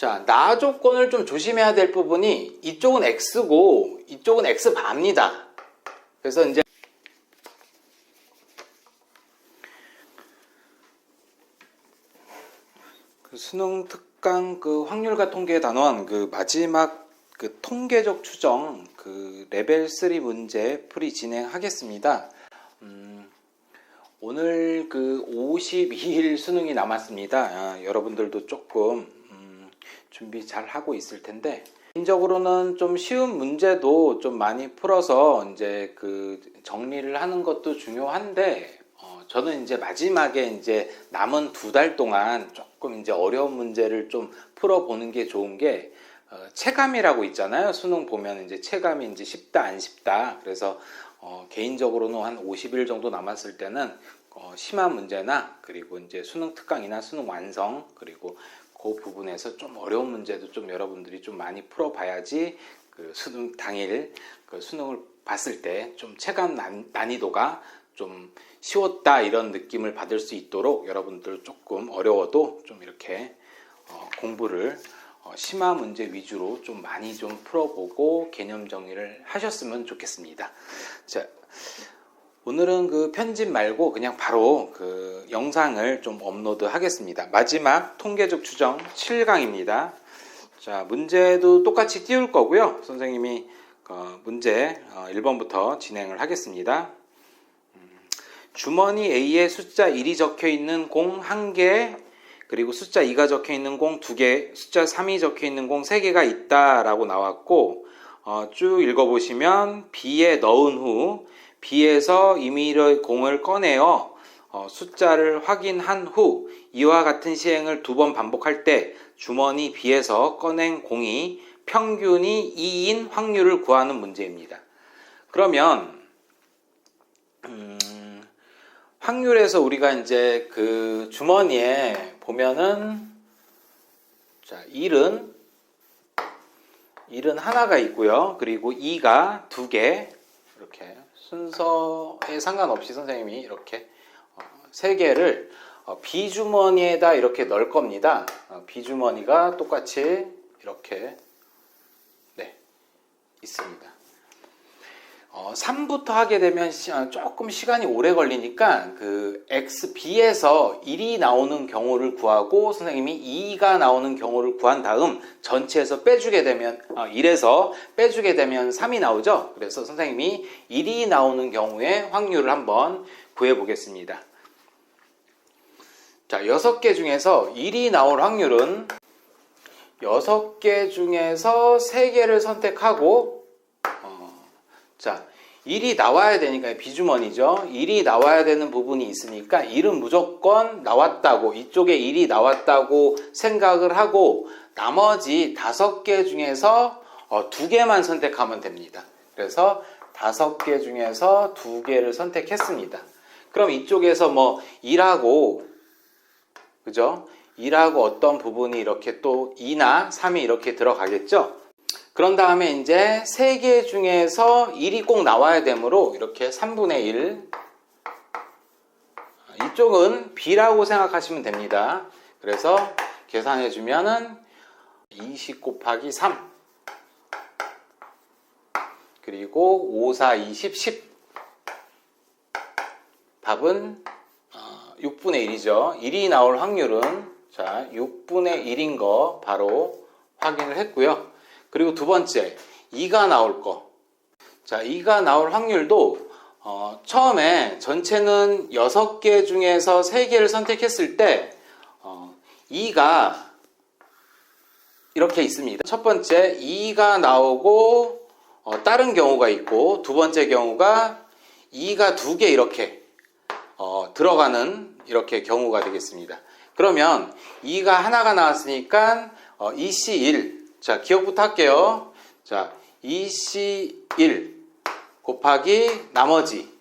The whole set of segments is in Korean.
자, 나 조건을 좀 조심해야 될 부분이 이쪽은 x고 이쪽은 x 반입니다. 그래서 이제 그 수능 특강 그 확률과 통계에 단원 그 마지막 그 통계적 추정 그 레벨 3 문제 풀이 진행하겠습니다. 오늘 그 52일 수능이 남았습니다. 여러분들도 조금 준비 잘 하고 있을 텐데, 개인적으로는 좀 쉬운 문제도 좀 많이 풀어서 이제 그 정리를 하는 것도 중요한데, 저는 이제 마지막에 이제 남은 2달 동안 조금 이제 어려운 문제를 좀 풀어보는 게 좋은 게, 체감이라고 있잖아요. 수능 보면 이제 체감이 이제 쉽다 안 쉽다. 그래서 개인적으로는 한 50일 정도 남았을 때는 심한 문제나 그리고 이제 수능 특강이나 수능 완성 그리고 그 부분에서 좀 어려운 문제도 좀 여러분들이 좀 많이 풀어봐야지 그 수능 당일 그 수능을 봤을 때 좀 체감 난이도가 좀 쉬웠다 이런 느낌을 받을 수 있도록 여러분들 조금 어려워도 좀 이렇게 공부를 심화 문제 위주로 좀 많이 좀 풀어보고 개념 정리를 하셨으면 좋겠습니다. 자, 오늘은 그 편집 말고 그냥 바로 그 영상을 좀 업로드 하겠습니다. 마지막 통계적 추정 7강입니다. 자, 문제도 똑같이 띄울 거고요. 선생님이 문제 1번부터 진행을 하겠습니다. 주머니 A에 숫자 1이 적혀 있는 공 1개, 그리고 숫자 2가 적혀 있는 공 2개, 숫자 3이 적혀 있는 공 3개가 있다라고 나왔고, 쭉 읽어보시면 B에 넣은 후 B에서 임의의 공을 꺼내어 숫자를 확인한 후 이와 같은 시행을 2번 반복할 때 주머니 B에서 꺼낸 공이 평균이 2인 확률을 구하는 문제입니다. 그러면 확률에서 우리가 이제 그 주머니에 보면은 자, 1은 하나가 있고요. 그리고 2가 2개, 이렇게 순서에 상관없이 선생님이 이렇게 3개를 B주머니에다 이렇게 넣을 겁니다. B주머니가 똑같이 이렇게 있습니다. 3부터 하게 되면 조금 시간이 오래 걸리니까 그 XB에서 1이 나오는 경우를 구하고 선생님이 2가 나오는 경우를 구한 다음 전체에서 빼주게 되면 1에서 빼주게 되면 3이 나오죠. 그래서 선생님이 1이 나오는 경우의 확률을 한번 구해 보겠습니다. 자, 6개 중에서 1이 나올 확률은 6개 중에서 3개를 선택하고 자, 1이 나와야 되니까 비주머니죠. 1이 나와야 되는 부분이 있으니까 1은 무조건 나왔다고, 이쪽에 1이 나왔다고 생각을 하고 나머지 5개 중에서 2개만 선택하면 됩니다. 그래서 5개 중에서 2개를 선택했습니다. 그럼 이쪽에서 뭐 1하고 그죠? 1하고 어떤 부분이 이렇게 또 2나 3이 이렇게 들어가겠죠? 그런 다음에 이제 3개 중에서 1이 꼭 나와야 되므로 이렇게 3분의 1, 이쪽은 B라고 생각하시면 됩니다. 그래서 계산해 주면은 20 곱하기 3 그리고 5, 4, 20, 10 답은 6분의 1이죠. 1이 나올 확률은 자 6분의 1인 거 바로 확인을 했고요. 그리고 두 번째 2가 나올 거. 자, 2가 나올 확률도 처음에 전체는 6개 중에서 3개를 선택했을 때 2가 이렇게 있습니다. 첫 번째 2가 나오고 다른 경우가 있고, 두 번째 경우가 2가 2개 이렇게 들어가는 이렇게 경우가 되겠습니다. 그러면 2가 하나가 나왔으니까 2C1 자, 기억부터 할게요. 자, 2C1 곱하기 나머지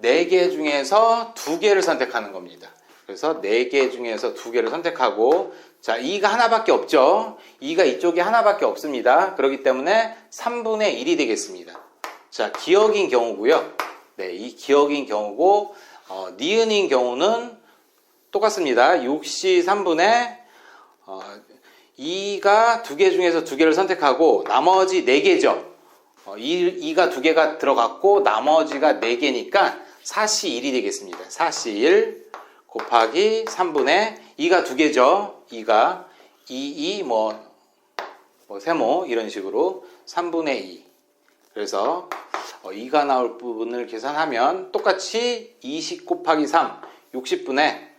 4개 중에서 2개를 선택하는 겁니다. 그래서 4개 중에서 2개를 선택하고, 자, 2가 하나밖에 없죠. 2가 이쪽에 하나밖에 없습니다. 그렇기 때문에 3분의 1이 되겠습니다. 자, 기억인 경우고요. 네, 이 기억인 경우고, 니은인 경우는 똑같습니다. 6C 3분의 2가 2개 중에서 2개를 선택하고 나머지 4개죠. 2가 2개가 들어갔고 나머지가 4개니까 4시 1이 되겠습니다. 4시 1 곱하기 3분의 2가 2개죠. 2가 2, 세모 이런 식으로 3분의 2. 그래서 2가 나올 부분을 계산하면 똑같이 20 곱하기 3 60분의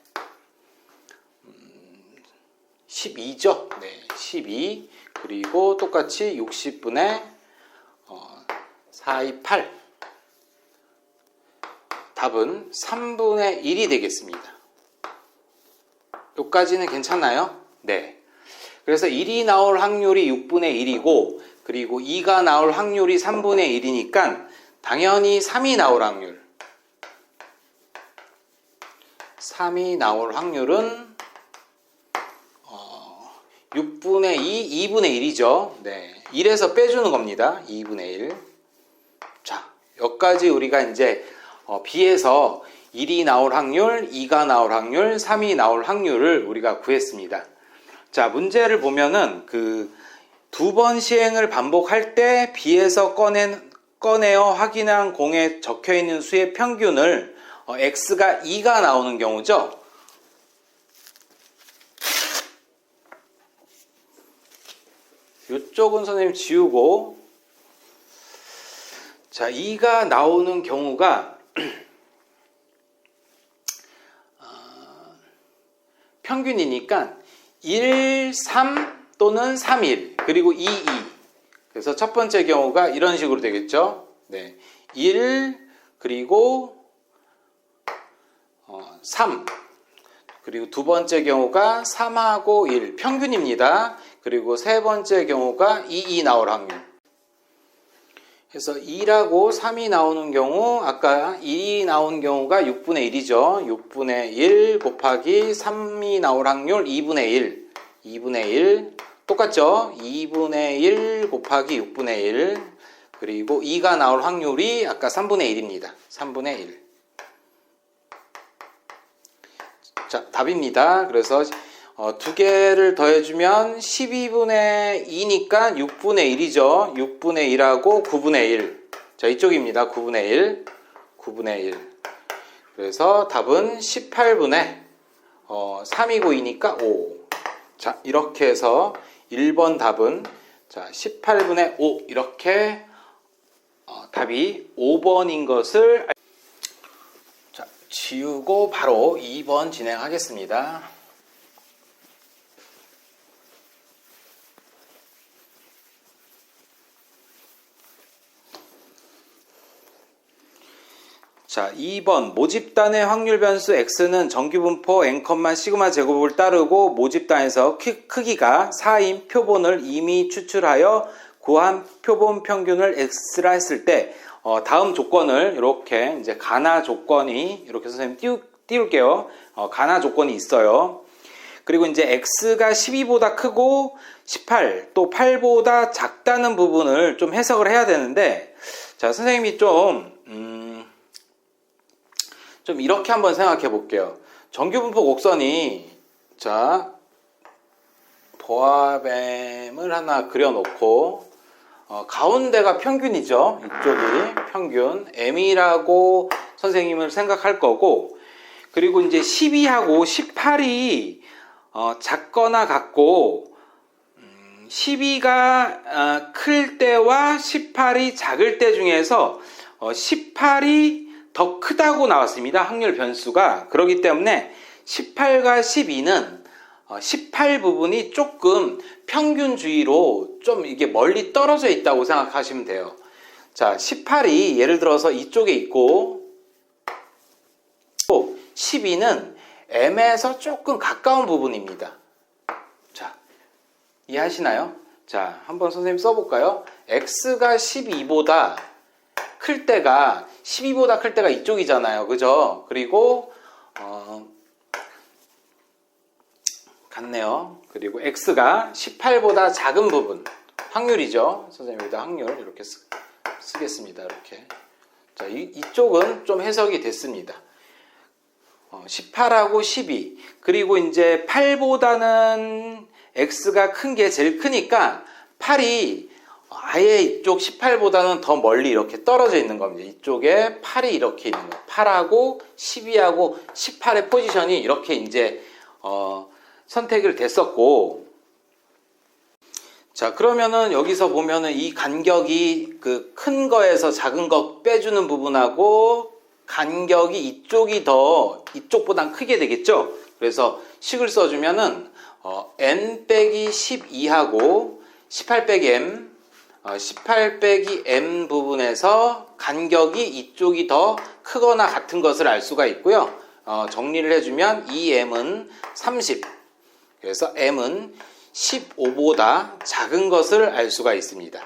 12죠. 네, 12. 그리고 똑같이 60분의 4, 2, 8. 답은 3분의 1이 되겠습니다. 여기까지는 괜찮나요? 네. 그래서 1이 나올 확률이 6분의 1이고 그리고 2가 나올 확률이 3분의 1이니까 당연히 3이 나올 확률. 3이 나올 확률은 6분의 2, 2분의 1이죠. 네. 1에서 빼주는 겁니다. 2분의 1. 자, 여기까지 우리가 이제 B에서 1이 나올 확률, 2가 나올 확률, 3이 나올 확률을 우리가 구했습니다. 자, 문제를 보면은 그 2번 시행을 반복할 때 B에서 꺼내어 확인한 공에 적혀 있는 수의 평균을 X가 2가 나오는 경우죠. 이쪽은 선생님 지우고, 자, 2가 나오는 경우가 평균이니까 1, 3 또는 3, 1 그리고 2, 2. 그래서 첫 번째 경우가 이런 식으로 되겠죠. 네, 1 그리고 3 그리고 두 번째 경우가 3하고 1 평균입니다. 그리고 세 번째 경우가 2, 2 나올 확률. 그래서 2라고 3이 나오는 경우 아까 2이 나온 경우가 6분의 1이죠. 6분의 1 곱하기 3이 나올 확률 2분의 1. 2분의 1 똑같죠? 2분의 1 곱하기 6분의 1 그리고 2가 나올 확률이 아까 3분의 1입니다. 3분의 1. 자, 답입니다. 그래서 두 개를 더해주면 12분의 2니까 6분의 1이죠. 6분의 1하고 9분의 1. 자, 이쪽입니다. 9분의 1. 9분의 1. 그래서 답은 18분의 3이고 2니까 5. 자, 이렇게 해서 1번 답은 자 18분의 5 이렇게 답이 5번인 것을 자, 지우고 바로 2번 진행하겠습니다. 자, 2번 모집단의 확률 변수 x는 정규분포 n, 시그마 제곱을 따르고 모집단에서 크기가 4인 표본을 이미 추출하여 구한 표본 평균을 x라 했을 때 다음 조건을 이렇게 이제 가나 조건이 이렇게 선생님 띄울게요. 가나 조건이 있어요. 그리고 이제 x가 12보다 크고 18 또 8보다 작다는 부분을 좀 해석을 해야 되는데 자, 선생님이 좀 이렇게 한번 생각해 볼게요. 정규분포 곡선이 자 보아뱀을 하나 그려놓고 가운데가 평균이죠. 이쪽이 평균 M이라고 선생님을 생각할 거고 그리고 이제 12하고 18이 작거나 같고 12가 클 때와 18이 작을 때 중에서 18이 더 크다고 나왔습니다. 확률 변수가. 그렇기 때문에 18과 12는 18 부분이 조금 평균주의로 좀 이게 멀리 떨어져 있다고 생각하시면 돼요. 자, 18이 예를 들어서 이쪽에 있고 12는 M에서 조금 가까운 부분입니다. 자, 이해하시나요? 자, 한번 선생님 써볼까요? X가 12보다 클 때가 12보다 클 때가 이쪽이잖아요. 그죠? 그리고 같네요. 그리고 X가 18보다 작은 부분 확률이죠. 선생님 여기다 확률 이렇게 쓰겠습니다. 이렇게. 자, 이쪽은 좀 해석이 됐습니다. 18하고 12 그리고 이제 8보다는 x가 큰 게 제일 크니까 8이 아예 이쪽 18보다는 더 멀리 이렇게 떨어져 있는 겁니다. 이쪽에 8이 이렇게 있는 거예요. 8하고 12하고 18의 포지션이 이렇게 이제 선택을 됐었고, 자, 그러면은 여기서 보면은 이 간격이 그 큰 거에서 작은 거 빼주는 부분하고 간격이 이쪽보단 크게 되겠죠? 그래서 식을 써주면은 n 빼기 12하고 18 빼기 m 18 빼기 m 부분에서 간격이 이쪽이 더 크거나 같은 것을 알 수가 있고요. 정리를 해주면 이 m은 30, 그래서 m은 15보다 작은 것을 알 수가 있습니다.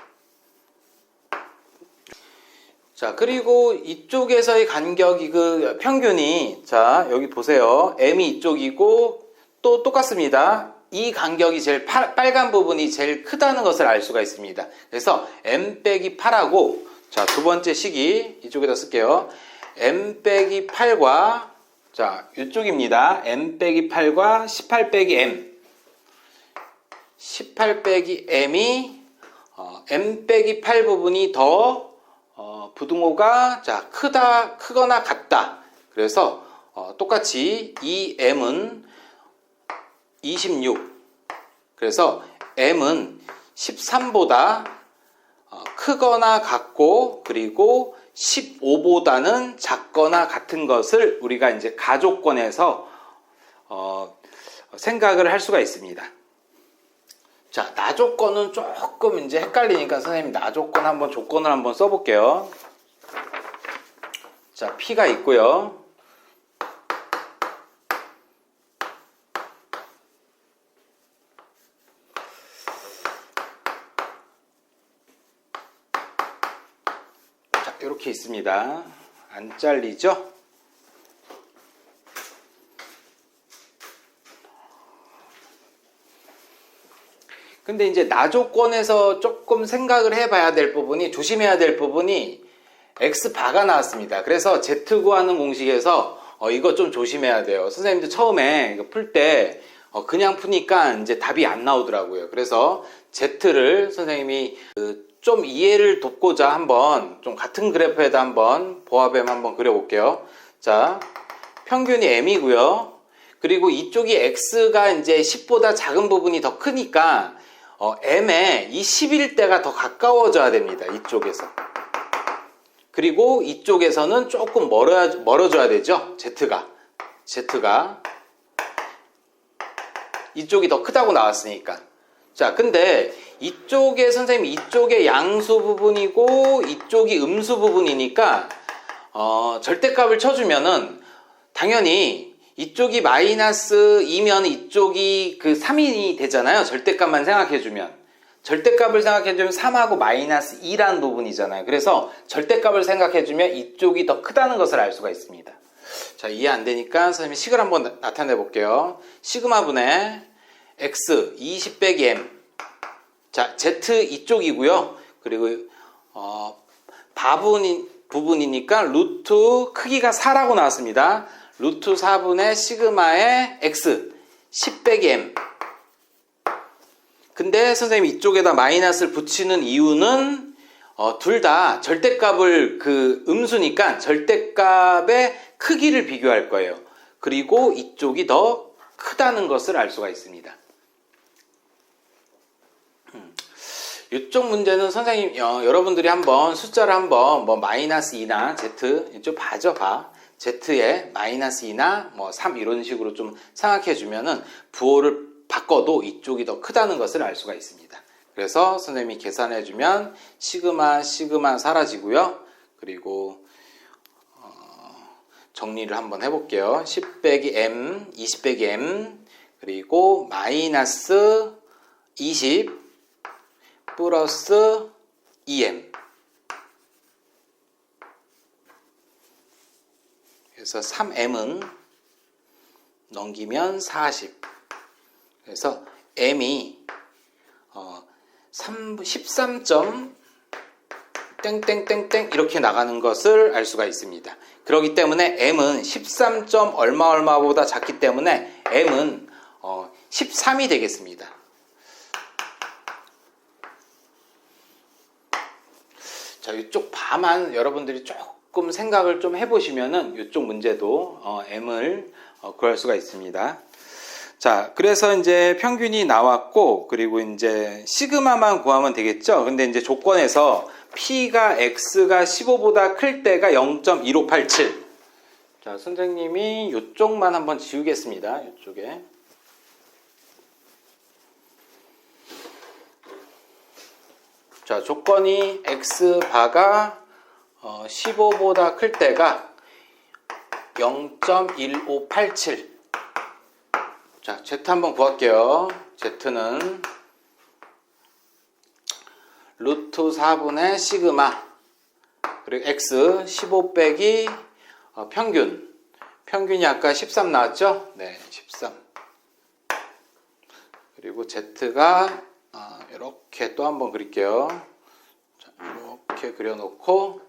자, 그리고 이쪽에서의 간격이 그 평균이, 자, 여기 보세요. m이 이쪽이고 또 똑같습니다. 이 간격이 제일 빨간 부분이 제일 크다는 것을 알 수가 있습니다. 그래서 m 빼기 8하고, 자, 두 번째 식이 이쪽에다 쓸게요. m 빼기 8과, 자, 이쪽입니다. m 빼기 8과 18 빼기 m. 18 빼기 m이 m 빼기 8 부분이 더 부등호가, 자, 크거나 같다. 그래서 똑같이 이 m은 26, 그래서 m은 13보다 크거나 같고, 그리고 15보다는 작거나 같은 것을 우리가 이제 가조건에서 생각을 할 수가 있습니다. 자, 나조건은 조금 이제 헷갈리니까 선생님 나조건 한번, 조건을 한번 써볼게요. 자, P가 있고요. 자, 이렇게 있습니다. 안 잘리죠? 근데 이제 나조건에서 조금 생각을 해봐야 될 부분이, 조심해야 될 부분이 x바가 나왔습니다. 그래서 z 구하는 공식에서 이거 좀 조심해야 돼요. 선생님도 처음에 풀 때 그냥 푸니까 이제 답이 안 나오더라고요. 그래서 z를 선생님이 좀 이해를 돕고자 한번 좀 같은 그래프에다 한번 보아뱀 한번 그려볼게요. 자, 평균이 m이고요. 그리고 이쪽이 x가 이제 10보다 작은 부분이 더 크니까 m에 이 11대가 더 가까워져야 됩니다. 이쪽에서. 그리고 이쪽에서는 조금 멀어져야 되죠. z가 이쪽이 더 크다고 나왔으니까. 자, 근데 이쪽에 선생님, 이쪽에 양수 부분이고 이쪽이 음수 부분이니까 절대값을 쳐주면은 당연히 이쪽이 마이너스 2면 이쪽이 그 3이 되잖아요. 절대값만 생각해주면. 절대값을 생각해주면 3하고 마이너스 2라는 부분이잖아요. 그래서 절대값을 생각해주면 이쪽이 더 크다는 것을 알 수가 있습니다. 자, 이해 안 되니까 선생님이 식을 한번 나타내 볼게요. 시그마분의 x 20 빼기 m. 자, z 이쪽이고요. 그리고 부분이니까 루트 크기가 4라고 나왔습니다. 루트 4분의 시그마의 x 10 빼기 m. 근데 선생님이 이쪽에다 마이너스를 붙이는 이유는 둘 다 절대값을 음수니까 절대값의 크기를 비교할 거예요. 그리고 이쪽이 더 크다는 것을 알 수가 있습니다. 이쪽 문제는 선생님 여러분들이 한번 숫자를 한번 뭐 마이너스 2나 z 이쪽 봐. z에 마이너스 2나 뭐 3 이런 식으로 좀 생각해 주면은 부호를 바꿔도 이쪽이 더 크다는 것을 알 수가 있습니다. 그래서 선생님이 계산해 주면 시그마 사라지고요. 그리고 정리를 한번 해볼게요. 10 빼기 m, 20 빼기 m, 그리고 마이너스 20 플러스 2m. 그래서 3m은 넘기면 40. 그래서 m이 13. 땡땡땡땡 이렇게 나가는 것을 알 수가 있습니다. 그렇기 때문에 m은 13. 얼마보다 작기 때문에 m은 13이 되겠습니다. 자, 이쪽 바만 여러분들이 조금 생각을 좀 해보시면은 이쪽 문제도 M을 구할 수가 있습니다. 자, 그래서 이제 평균이 나왔고, 그리고 이제 시그마만 구하면 되겠죠? 근데 이제 조건에서 P가 X가 15보다 클 때가 0.1587. 자, 선생님이 이쪽만 한번 지우겠습니다. 이쪽에. 자, 조건이 X바가 15보다 클 때가 0.1587. 자, Z 한번 구할게요. Z는 루트 4분의 시그마, 그리고 X 15 빼기 평균. 평균이 아까 13 나왔죠? 네, 13. 그리고 Z가 이렇게 또 한번 그릴게요. 자, 이렇게 그려놓고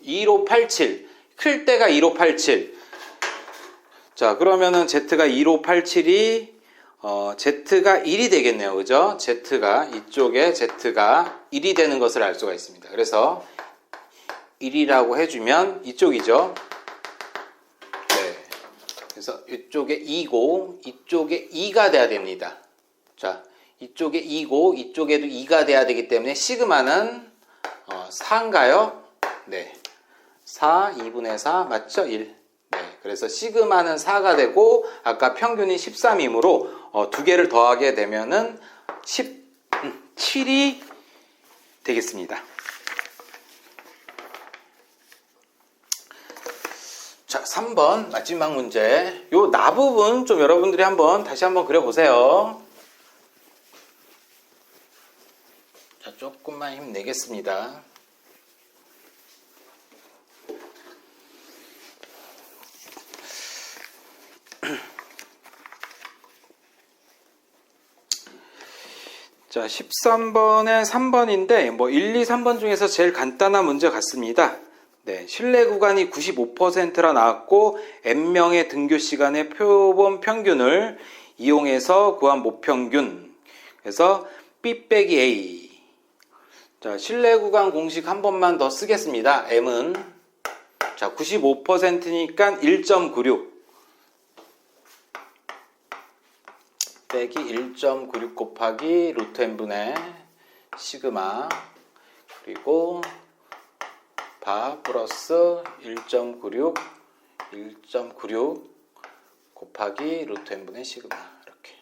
1587. 클 때가 1587. 자, 그러면은 Z가 1587이 Z가 1이 되겠네요. 그죠? Z가 이쪽에 Z가 1이 되는 것을 알 수가 있습니다. 그래서 1이라고 해주면 이쪽이죠. 네. 그래서 이쪽에 2고 이쪽에 2가 돼야 됩니다. 자, 이쪽에 2고 이쪽에도 2가 돼야 되기 때문에 시그마는 4인가요? 네. 4, 2분의 4 맞죠? 1. 네. 그래서 시그마는 4가 되고 아까 평균이 13이므로 두 개를 더하게 되면은 17이 되겠습니다. 자, 3번 마지막 문제. 요 나 부분 좀 여러분들이 다시 한번 그려보세요. 자, 조금만 힘내겠습니다. 자, 13번에 3번인데 뭐 1, 2, 3번 중에서 제일 간단한 문제 같습니다. 네, 실내 구간이 95%라 나왔고 N명의 등교 시간의 표본 평균을 이용해서 구한 모평균. 그래서 B 빼기 A. 자, 실내 구간 공식 한 번만 더 쓰겠습니다. M은 자, 95%니까 1.96 빼기 1.96 곱하기 루트 n분의 시그마, 그리고 바 플러스 1.96 곱하기 루트 n분의 시그마. 이렇게.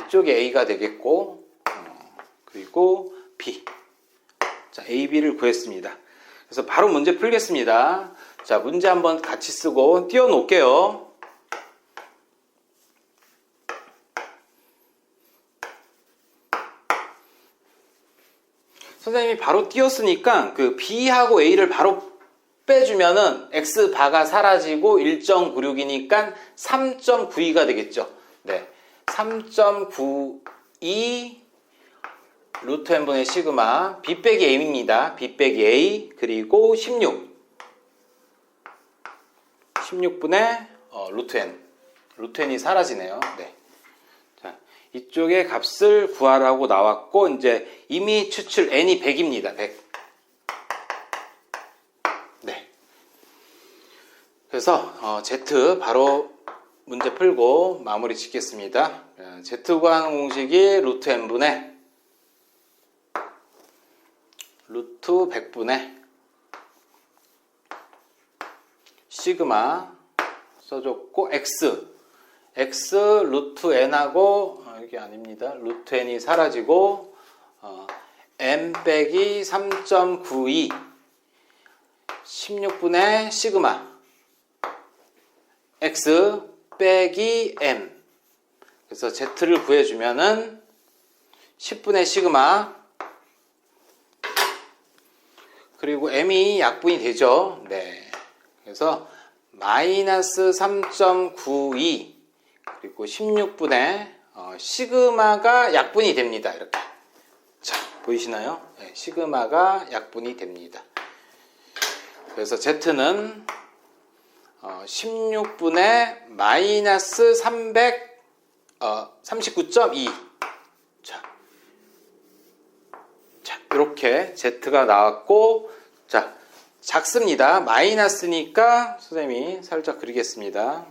이쪽이 A가 되겠고, 그리고 B. 자, A, B를 구했습니다. 그래서 바로 문제 풀겠습니다. 자, 문제 한번 같이 쓰고 띄워놓을게요. 선생님이 바로 띄웠으니까 그 B하고 A를 바로 빼주면은 X바가 사라지고 1.96이니까 3.92가 되겠죠. 네. 3.92 루트 n분의 시그마 B 빼기 A입니다. B 빼기 A, 그리고 16분의 루트 n. 루트 n이 사라지네요. 네. 자, 이쪽에 값을 구하라고 나왔고, 이제 이미 추출 n이 100입니다. 100. 네. 그래서 Z 바로 문제 풀고 마무리 짓겠습니다. Z 구하는 공식이 루트 n분의 루트 100분의 시그마 써줬고 X 루트 n하고 이게 아닙니다. 루트 n이 사라지고 n 빼기 3.92 16분의 시그마 X 빼기 m. 그래서 Z를 구해주면은 10분의 시그마, 그리고 m이 약분이 되죠. 네. 그래서 마이너스 3.92 그리고 16분의 시그마가 약분이 됩니다. 이렇게. 자, 보이시나요? 네, 시그마가 약분이 됩니다. 그래서 Z는 16분의 마이너스 39.2. 자, 이렇게 Z가 나왔고, 자, 작습니다. 마이너스니까 선생님이 살짝 그리겠습니다.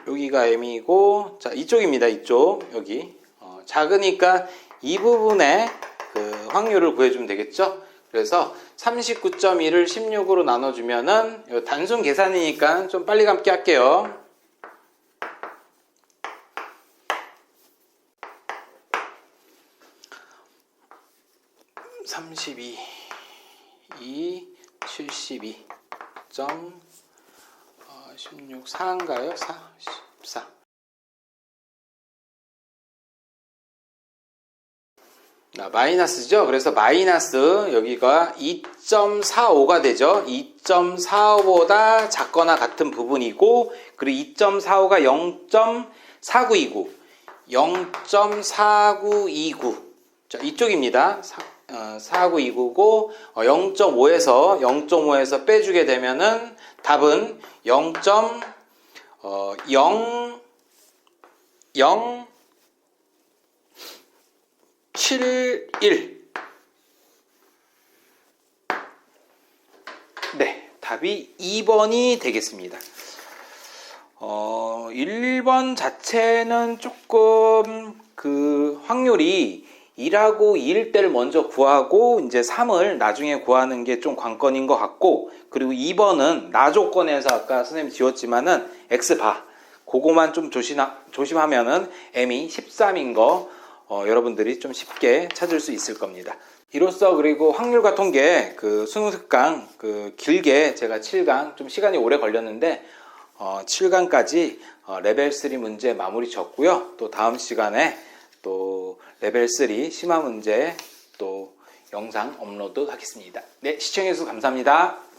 여기가 m이고, 자, 이쪽입니다. 이쪽. 여기. 작으니까 이 부분에 그 확률을 구해주면 되겠죠? 그래서 39.1을 16으로 나눠주면은, 이거 단순 계산이니까 좀 빨리 감기 할게요. 32, 72. 16, 4인가요? 4, 14. 마이너스죠? 그래서 마이너스 여기가 2.45가 되죠? 2.45보다 작거나 같은 부분이고, 그리고 2.45가 0.4929. 0.4929. 자, 이쪽입니다. 4929고 0.5에서 빼주게 되면은 답은 0.0071. 네, 답이 2번이 되겠습니다. 1번 자체는 조금 그 확률이 1하고 2일 때를 먼저 구하고 이제 3을 나중에 구하는 게 좀 관건인 것 같고, 그리고 2번은 나 조건에서 아까 선생님이 지웠지만은 X바 그거만 좀 조심하면은 M이 13인 거 여러분들이 좀 쉽게 찾을 수 있을 겁니다. 이로써 그리고 확률과 통계 그 수능 특강 그 길게 제가 7강 좀 시간이 오래 걸렸는데 7강까지 레벨 3 문제 마무리 졌고요. 또 다음 시간에 또 레벨 3 심화 문제 또 영상 업로드 하겠습니다. 네, 시청해주셔서 감사합니다.